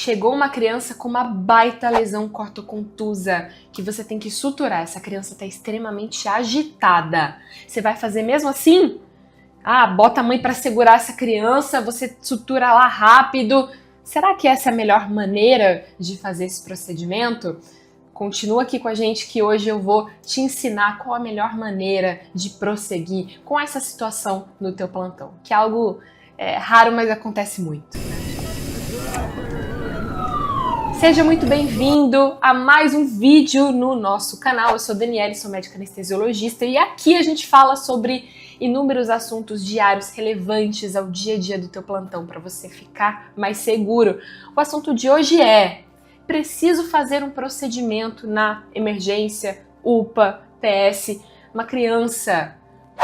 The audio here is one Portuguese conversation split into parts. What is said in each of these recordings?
chegou uma criança com uma baita lesão cortocontusa que você tem que suturar. Essa criança está extremamente agitada. Você vai fazer mesmo assim? Bota a mãe para segurar essa criança, você sutura lá rápido. Será que essa é a melhor maneira de fazer esse procedimento? Continua aqui com a gente que hoje eu vou te ensinar qual a melhor maneira de prosseguir com essa situação no teu plantão, que é algo raro, mas acontece muito. Seja muito bem-vindo a mais um vídeo no nosso canal. Eu sou Daniele, sou médica anestesiologista e aqui a gente fala sobre inúmeros assuntos diários relevantes ao dia a dia do teu plantão para você ficar mais seguro. O assunto de hoje é: preciso fazer um procedimento na emergência, UPA, PS, uma criança.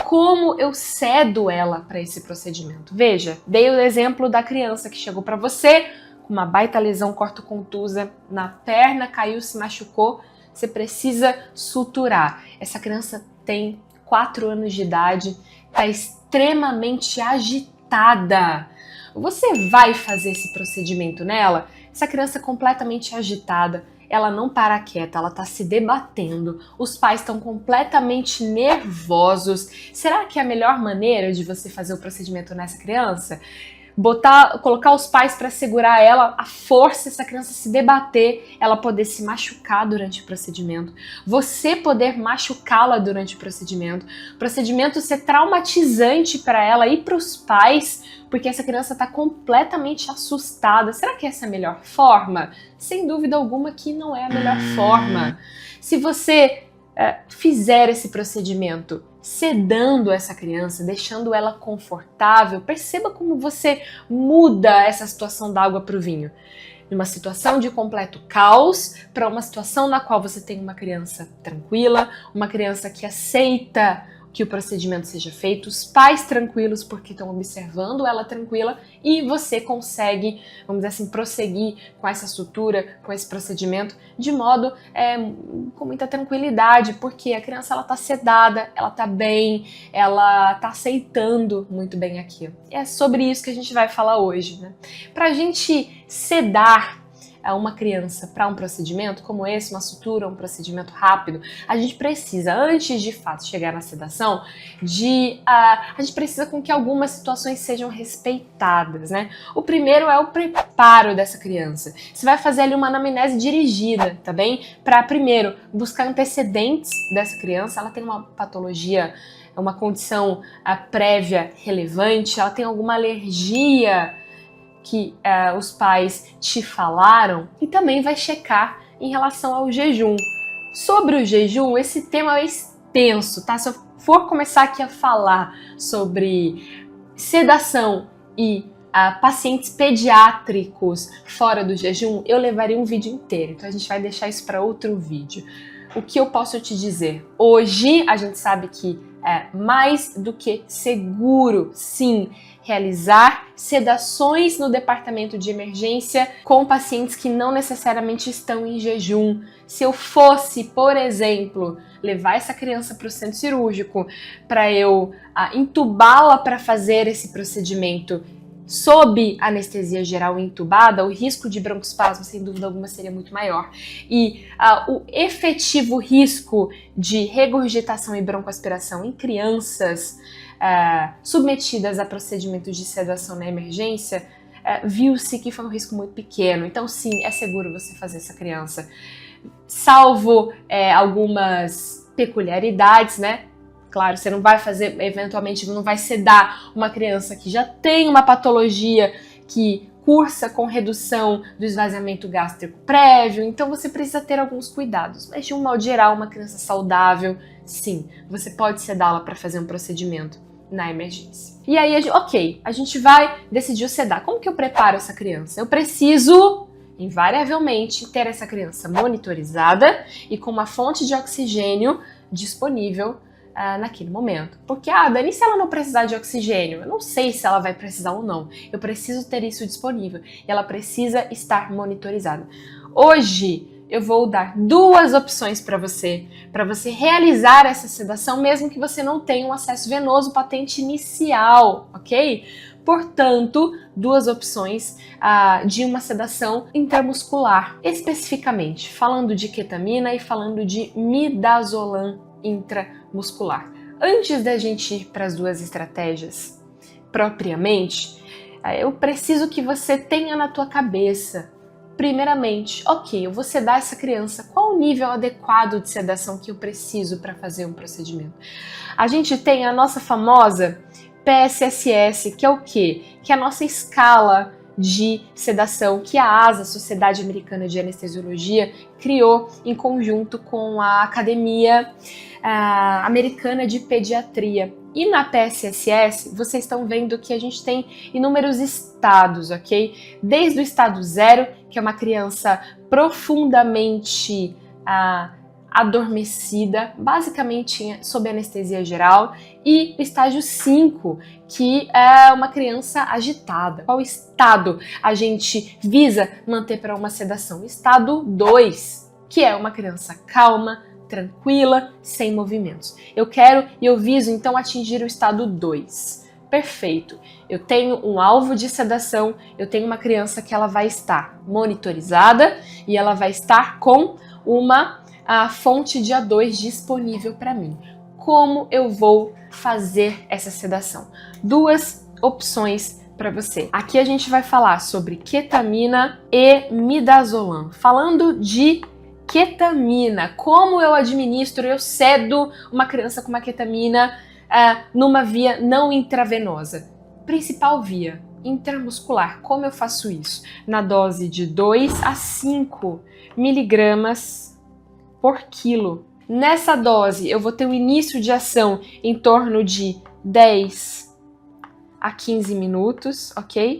Como eu cedo ela para esse procedimento? Veja, dei o exemplo da criança que chegou para você com uma baita lesão cortocontusa na perna, caiu, se machucou, você precisa suturar. Essa criança tem 4 anos de idade, está extremamente agitada. Você vai fazer esse procedimento nela? Essa criança completamente agitada, ela não para quieta, ela está se debatendo, os pais estão completamente nervosos. Será que é a melhor maneira de você fazer o procedimento nessa criança? Colocar os pais para segurar ela, a força, essa criança se debater, ela poder se machucar durante o procedimento, você poder machucá-la durante o procedimento ser traumatizante para ela e para os pais, porque essa criança está completamente assustada. Será que essa é a melhor forma? Sem dúvida alguma que não é a melhor forma. Se você fizer esse procedimento sedando essa criança, deixando ela confortável, perceba como você muda essa situação da água para o vinho. De uma situação de completo caos para uma situação na qual você tem uma criança tranquila, uma criança que aceita que o procedimento seja feito, os pais tranquilos porque estão observando ela tranquila e você consegue, vamos dizer assim, prosseguir com essa sutura, com esse procedimento de modo com muita tranquilidade, porque a criança ela está sedada, ela está bem, ela está aceitando muito bem aquilo. E é sobre isso que a gente vai falar hoje, né? Para a gente sedar uma criança para um procedimento como esse, uma sutura, um procedimento rápido, a gente precisa, antes de fato chegar na sedação, a gente precisa com que algumas situações sejam respeitadas, né? O primeiro é o preparo dessa criança. Você vai fazer ali uma anamnese dirigida, tá bem? Para primeiro buscar antecedentes dessa criança. Ela tem uma patologia, uma condição prévia relevante, ela tem alguma alergia que os pais te falaram, e também vai checar em relação ao jejum. Sobre o jejum, esse tema é extenso, tá? Se eu for começar aqui a falar sobre sedação e pacientes pediátricos fora do jejum, eu levaria um vídeo inteiro, então a gente vai deixar isso para outro vídeo. O que eu posso te dizer? Hoje a gente sabe que é mais do que seguro, sim, realizar sedações no departamento de emergência com pacientes que não necessariamente estão em jejum. Se eu fosse, por exemplo, levar essa criança para o centro cirúrgico para eu entubá-la para fazer esse procedimento sob anestesia geral entubada, o risco de broncoespasmo, sem dúvida alguma, seria muito maior. E o efetivo risco de regurgitação e broncoaspiração em crianças submetidas a procedimentos de sedação na emergência, viu-se que foi um risco muito pequeno. Então, sim, é seguro você fazer essa criança. Salvo algumas peculiaridades, né? Claro, você não vai fazer, eventualmente, não vai sedar uma criança que já tem uma patologia que cursa com redução do esvaziamento gástrico prévio, então você precisa ter alguns cuidados. Mas, de um modo geral, uma criança saudável, sim, você pode sedá-la para fazer um procedimento na emergência. E aí, a gente vai decidir sedar. Como que eu preparo essa criança? Eu preciso, invariavelmente, ter essa criança monitorizada e com uma fonte de oxigênio disponível naquele momento. Porque, Dani, se ela não precisar de oxigênio? Eu não sei se ela vai precisar ou não. Eu preciso ter isso disponível. E ela precisa estar monitorizada. Hoje, eu vou dar 2 opções para você realizar essa sedação, mesmo que você não tenha um acesso venoso patente inicial, ok? Portanto, duas opções de uma sedação intramuscular, especificamente falando de ketamina e falando de midazolam intramuscular. Antes da gente ir para as duas estratégias propriamente, eu preciso que você tenha na tua cabeça, primeiramente, ok, eu vou sedar essa criança, qual o nível adequado de sedação que eu preciso para fazer um procedimento? A gente tem a nossa famosa PSSS, que é o quê? Que é a nossa escala de sedação que a ASA, Sociedade Americana de Anestesiologia, criou em conjunto com a Academia Americana de Pediatria. E na PSSS, vocês estão vendo que a gente tem inúmeros estados, ok? Desde o estado 0, que é uma criança profundamente adormecida, basicamente sob anestesia geral, e o estágio 5, que é uma criança agitada. Qual estado a gente visa manter para uma sedação? Estado 2, que é uma criança calma, tranquila, sem movimentos. Eu quero e eu viso então atingir o estado 2. Perfeito. Eu tenho um alvo de sedação, eu tenho uma criança que ela vai estar monitorizada e ela vai estar com a fonte de A2 disponível para mim. Como eu vou fazer essa sedação? Duas opções para você. Aqui a gente vai falar sobre ketamina e midazolam. Falando de ketamina, como eu administro, eu cedo uma criança com uma ketamina numa via não intravenosa. Principal via, intramuscular. Como eu faço isso? Na dose de 2 a 5 miligramas por quilo. Nessa dose, eu vou ter um início de ação em torno de 10 a 15 minutos, ok?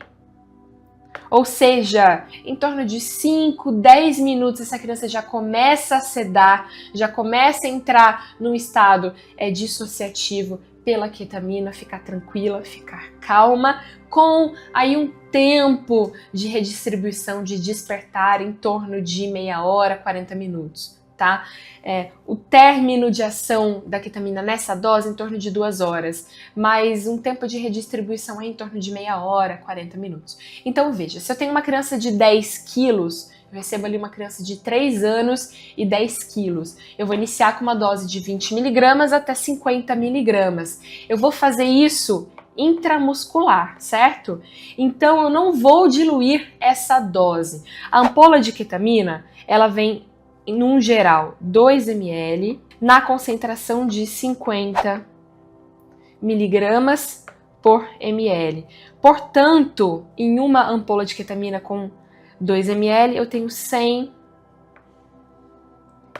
Ou seja, em torno de 5, 10 minutos, essa criança já começa a sedar, já começa a entrar num estado dissociativo pela ketamina, ficar tranquila, ficar calma, com aí um tempo de redistribuição, de despertar em torno de meia hora, 40 minutos. Tá? O término de ação da ketamina nessa dose em torno de 2 horas, mas um tempo de redistribuição é em torno de meia hora, 40 minutos. Então veja, se eu tenho uma criança de 10 quilos, eu recebo ali uma criança de 3 anos e 10 quilos, eu vou iniciar com uma dose de 20 miligramas até 50 miligramas. Eu vou fazer isso intramuscular, certo? Então eu não vou diluir essa dose. A ampola de ketamina, ela vem num geral 2 ml, na concentração de 50 miligramas por ml. Portanto, em uma ampola de ketamina com 2 ml, eu tenho 100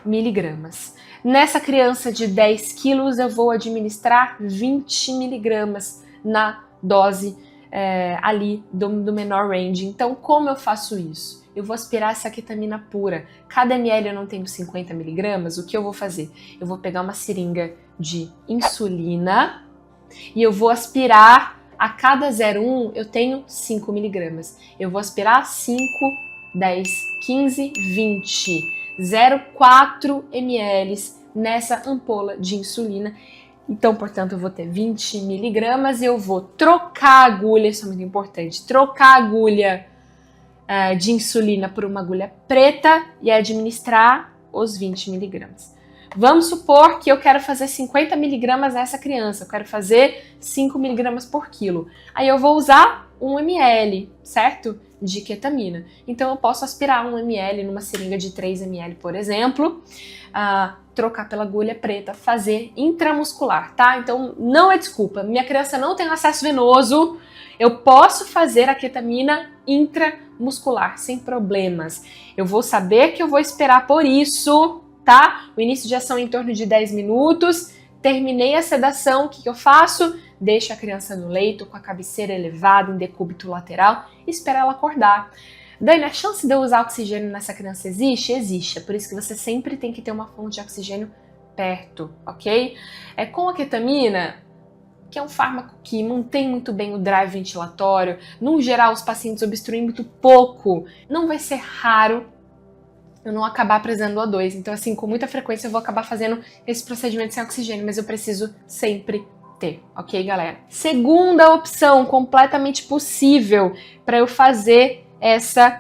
miligramas. Nessa criança de 10 quilos, eu vou administrar 20 miligramas na dose ali do menor range. Então, como eu faço isso? Eu vou aspirar essa ketamina pura. Cada ml eu não tenho 50 miligramas, o que eu vou fazer? Eu vou pegar uma seringa de insulina e eu vou aspirar a cada 0,1 eu tenho 5 miligramas. Eu vou aspirar 5, 10, 15, 20, 0,4 ml nessa ampola de insulina. Então, portanto, eu vou ter 20 miligramas e eu vou trocar a agulha, isso é muito importante, trocar a agulha de insulina por uma agulha preta e administrar os 20 miligramas. Vamos supor que eu quero fazer 50 miligramas nessa criança, eu quero fazer 5 miligramas por quilo. Aí eu vou usar 1 ml, certo? De ketamina. Então eu posso aspirar 1 ml numa seringa de 3 ml, por exemplo, trocar pela agulha preta, fazer intramuscular, tá? Então não é desculpa, minha criança não tem acesso venoso, eu posso fazer a ketamina intramuscular, sem problemas. Eu vou saber que eu vou esperar por isso, tá? O início de ação é em torno de 10 minutos, terminei a sedação, o que eu faço? Deixo a criança no leito com a cabeceira elevada em decúbito lateral e espero ela acordar. Dani, a chance de eu usar oxigênio nessa criança existe? Existe, é por isso que você sempre tem que ter uma fonte de oxigênio perto, ok? Com a ketamina, que é um fármaco que mantém muito bem o drive ventilatório, no geral os pacientes obstruem muito pouco, não vai ser raro eu não acabar apresentando O2. Então, assim, com muita frequência eu vou acabar fazendo esse procedimento sem oxigênio, mas eu preciso sempre ter, ok, galera? Segunda opção completamente possível para eu fazer essa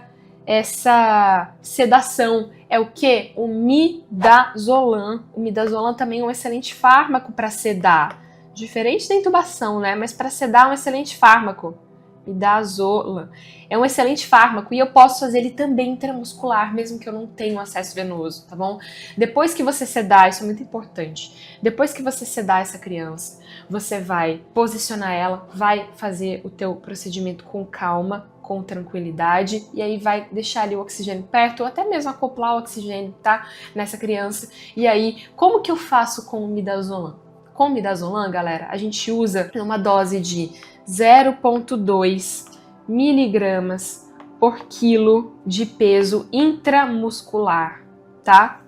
sedação é o que? O midazolam. O midazolam também é um excelente fármaco para sedar. Diferente da intubação, né? Mas para sedar é um excelente fármaco. Midazolam. É um excelente fármaco e eu posso fazer ele também intramuscular, mesmo que eu não tenha acesso venoso, tá bom? Depois que você sedar, isso é muito importante. Depois que você sedar essa criança, você vai posicionar ela, vai fazer o teu procedimento com calma, com tranquilidade, e aí vai deixar ali o oxigênio perto, ou até mesmo acoplar o oxigênio, tá? Nessa criança. E aí, como que eu faço com o midazolam? Com o midazolam, galera, a gente usa uma dose de 0,2 miligramas por quilo de peso intramuscular, tá?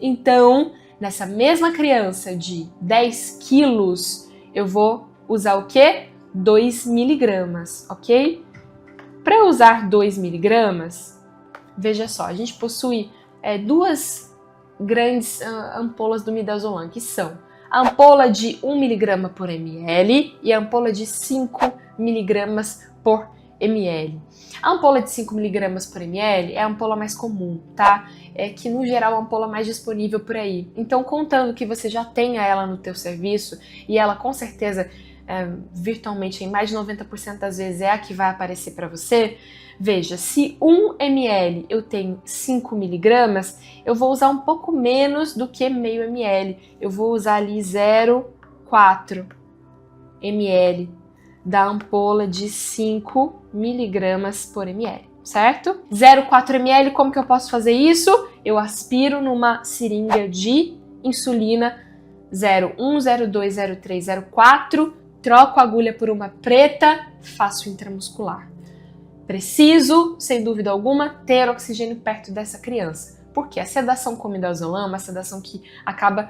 Então, nessa mesma criança de 10 quilos, eu vou usar o quê? 2 miligramas, ok? Para eu usar 2 miligramas, veja só, a gente possui duas grandes ampolas do midazolam, que são a ampola de 1 miligrama por ml e a ampola de 5 miligramas por ml. A ampola de 5 miligramas por ml é a ampola mais comum, tá? É que, no geral, é a ampola mais disponível por aí. Então, contando que você já tenha ela no teu serviço, e ela, com certeza, virtualmente, em mais de 90% das vezes, é a que vai aparecer para você, veja, se 1 ml eu tenho 5 miligramas, eu vou usar um pouco menos do que meio ml. Eu vou usar ali 0,4 ml da ampola de 5 miligramas por ml, certo? 0,4 ml, como que eu posso fazer isso? Eu aspiro numa seringa de insulina 0,1, 0,2, 0,3, 0,4, troco a agulha por uma preta, faço intramuscular. Preciso, sem dúvida alguma, ter oxigênio perto dessa criança. Porque a sedação com midazolam é uma sedação que acaba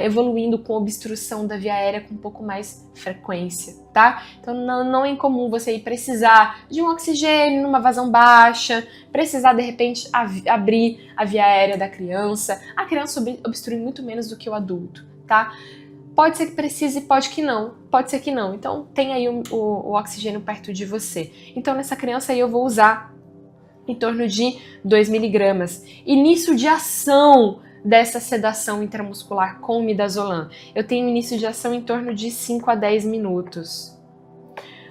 evoluindo com obstrução da via aérea com um pouco mais frequência, tá? Então não é incomum você ir precisar de um oxigênio numa vazão baixa, precisar de repente abrir a via aérea da criança. A criança obstrui muito menos do que o adulto, tá? Pode ser que precise, pode que não. Pode ser que não. Então, tem aí o oxigênio perto de você. Então, nessa criança aí eu vou usar em torno de 2 miligramas. Início de ação dessa sedação intramuscular com midazolam. Eu tenho início de ação em torno de 5 a 10 minutos.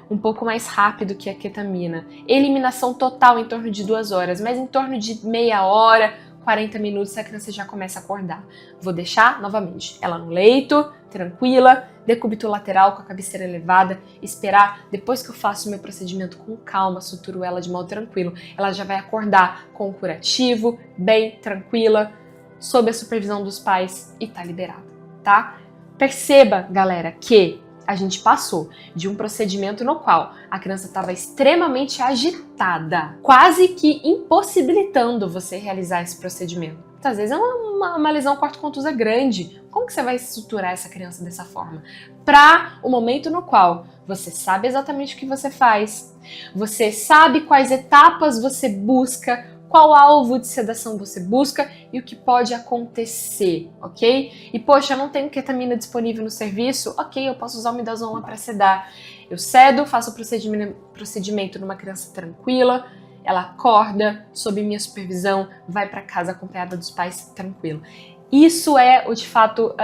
Um pouco mais rápido que a ketamina. Eliminação total em torno de 2 horas, mas em torno de meia hora, 40 minutos, a criança já começa a acordar. Vou deixar, novamente, ela no leito, tranquila, decúbito lateral com a cabeceira elevada, esperar, depois que eu faço o meu procedimento com calma, suturo ela de modo tranquilo, ela já vai acordar com o curativo, bem, tranquila, sob a supervisão dos pais e tá liberada, tá? Perceba, galera, que a gente passou de um procedimento no qual a criança estava extremamente agitada, quase que impossibilitando você realizar esse procedimento. Muitas vezes é uma lesão corto-contusa grande. Como que você vai suturar essa criança dessa forma? Para o momento no qual você sabe exatamente o que você faz, você sabe quais etapas você busca, qual alvo de sedação você busca e o que pode acontecer, ok? E, poxa, eu não tenho ketamina disponível no serviço? Ok, eu posso usar o midazolam para sedar. Eu sedo, faço o procedimento numa criança tranquila, ela acorda, sob minha supervisão, vai para casa acompanhada dos pais tranquilo. Isso é, de fato,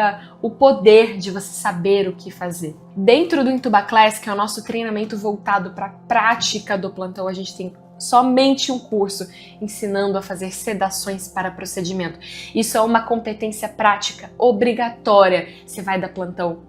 o poder de você saber o que fazer. Dentro do Intubaclass, que é o nosso treinamento voltado para a prática do plantão, a gente tem somente um curso ensinando a fazer sedações para procedimento. Isso é uma competência prática obrigatória. Você vai dar plantão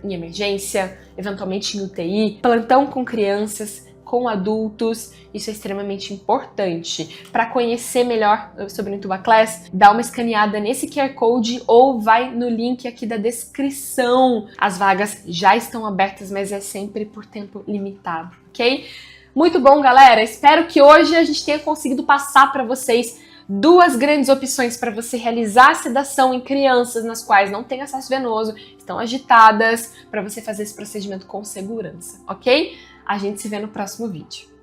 em emergência, eventualmente em UTI, plantão com crianças, com adultos, isso é extremamente importante. Para conhecer melhor sobre o Intubaclass, dá uma escaneada nesse QR Code ou vai no link aqui da descrição. As vagas já estão abertas, mas é sempre por tempo limitado, ok? Muito bom, galera. Espero que hoje a gente tenha conseguido passar para vocês duas grandes opções para você realizar a sedação em crianças nas quais não tem acesso venoso, estão agitadas, para você fazer esse procedimento com segurança, ok? A gente se vê no próximo vídeo.